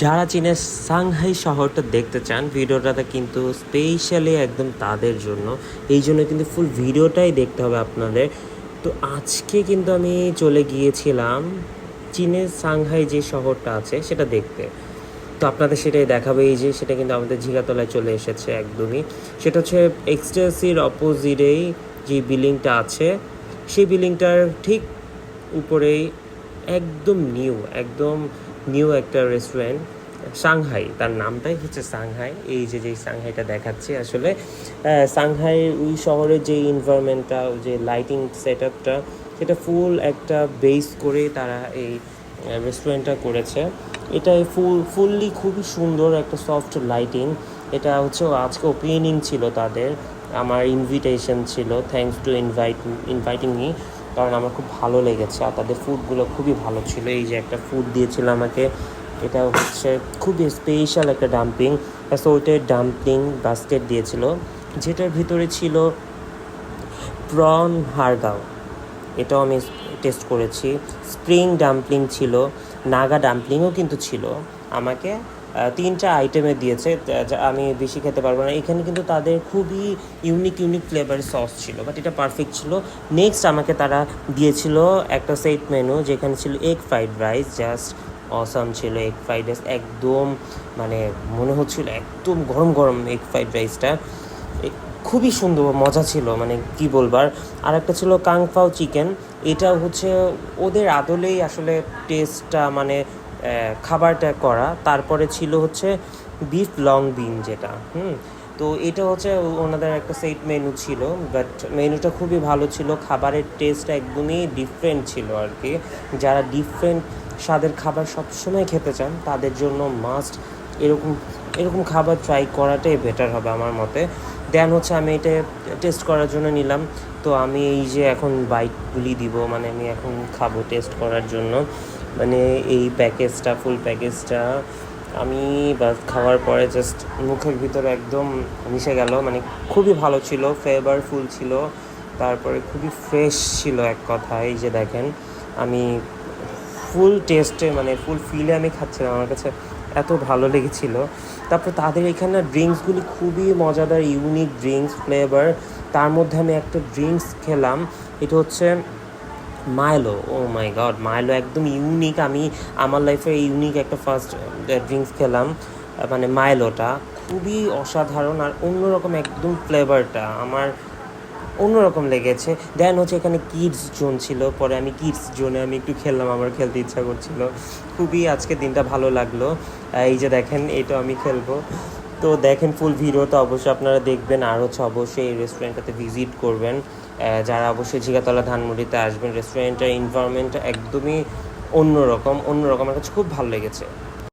যারা চীনের সাংহাই শহরটা দেখতে চান, ভিডিওটাতে কিন্তু স্পেশালি একদম তাদের জন্য। এই জন্য কিন্তু ফুল ভিডিওটাই দেখতে হবে আপনাদের। তো আজকে কিন্তু আমি চলে গিয়েছিলাম চীনের সাংহাই যে শহরটা আছে সেটা দেখতে। তো আপনাদের সেটাই দেখাবে। এই যে সেটা কিন্তু আমাদের ঝিগাতলায় চলে এসেছে একদমই। সেটা হচ্ছে এক্সটেসির অপোজিটেই যে বিল্ডিংটা আছে, সেই বিল্ডিংটার ঠিক উপরেই একদম নিউ একটা রেস্টুরেন্ট, সাংহাই, তার নামটাই হচ্ছে সাংহাই। এই যে সাংহাইটা দেখাচ্ছে আসলে সাংহাই ওই শহরের যে এনভায়রনমেন্টটা, যে লাইটিং সেট আপটা, সেটা ফুল একটা বেস করে তারা এই রেস্টুরেন্টটা করেছে। এটা ফুললি খুবই সুন্দর একটা সফট লাইটিং। এটা হচ্ছে আজকে ওপেনিং ছিল তাদের, আমার ইনভিটেশন ছিল, থ্যাঙ্কস টু ইনভাইটিং মি, কারণ আমার খুব ভালো লেগেছে আর তাদের ফুডগুলো খুবই ভালো ছিল। এই যে একটা ফুড দিয়েছিল আমাকে, এটা হচ্ছে খুবই স্পেশাল একটা ডাম্পলিং, অ্যাসর্টেড ডাম্পলিং বাস্কেট দিয়েছিল, যেটার ভিতরে ছিল প্রন হারগাও, এটাও আমি টেস্ট করেছি। স্প্রিং ডাম্পলিং ছিল, নাগা ডাম্পলিংও কিন্তু ছিল। আমাকে 3টা আইটেমে দিয়েছে, আমি বেশি খেতে পারবো না। এখানে কিন্তু তাদের খুবই ইউনিক ফ্লেভারের সস ছিল, বাট এটা পারফেক্ট ছিল। নেক্সট আমাকে তারা দিয়েছিল একটা সেট মেনু, যেখানে ছিল egg fried rice, just awesome ছিল এগ ফ্রাইড রাইস। একদম মানে মনে হচ্ছিল একদম গরম গরম এগ ফ্রাইড রাইসটা, খুবই সুন্দর মজা ছিল, মানে কি বলবার। আর একটা ছিল কাংফাও চিকেন, এটা হচ্ছে ওদের আদলেই আসলে টেস্টটা, মানে খাবারটা করা। তারপরে ছিল হচ্ছে বিফ লং বিন, যেটা তো এটা হচ্ছে ওনাদের একটা সেট মেনু ছিল, বাট মেনুটা খুবই ভালো ছিল। খাবারের টেস্ট একদমই ডিফারেন্ট ছিল আর কি। যারা ডিফারেন্ট স্বাদের খাবার সবসময় খেতে চান, তাদের জন্য মাস্ট এরকম এরকম খাবার ট্রাই করাটাই বেটার হবে আমার মতে। দেন হচ্ছে আমি এটা টেস্ট করার জন্য নিলাম। তো আমি এই যে এখন বাইটগুলি দিব, মানে আমি এখন খাবো টেস্ট করার জন্য। মানে এই প্যাকেজটা, ফুল প্যাকেজটা আমি খাওয়ার পরে জাস্ট মুখের ভিতরে একদম মিশে গেল। মানে খুবই ভালো ছিল, ফ্লেভারফুল ছিল, তারপরে খুবই ফ্রেশ ছিল এক কথায়। এই যে দেখেন, আমি ফুল টেস্টে, মানে ফুল ফিলে আমি খাচ্ছিলাম, আমার কাছে এত ভালো লেগেছিল। তারপর তাদের এখানে ড্রিঙ্কসগুলি খুবই মজাদার, ইউনিক ড্রিঙ্কস ফ্লেভার। তার মধ্যে আমি একটা ড্রিঙ্কস খেলাম, এটা হচ্ছে মাইলো। ও মাই গড, মাইলো একদম ইউনিক। আমি আমার লাইফে ইউনিক একটা ফার্স্ট ড্রিঙ্কস খেলাম, মানে মাইলোটা খুবই অসাধারণ আর অন্যরকম একদম ফ্লেভারটা আমার অন্যরকম লেগেছে। দেন হচ্ছে এখানে কিডস জোন ছিল, পরে আমি কিডস জোনে আমি একটু খেললাম, আমার খেলতে ইচ্ছা করছিল। খুবই আজকে দিনটা ভালো লাগলো। এই যে দেখেন, এটা আমি খেলবো। তো দেখেন ফুল ভিডিওটা অবশ্যই আপনারা দেখবেন, আর হচ্ছে অবশ্যই এই রেস্টুরেন্টটাতে ভিজিট করবেন। যারা অবশ্যই ঝিগাতলা ধানমন্ডিতে আসবেন, রেস্টুরেন্টের এনভায়রনমেন্টটা একদমই অন্যরকম। আমার কাছে খুব ভালো লেগেছে।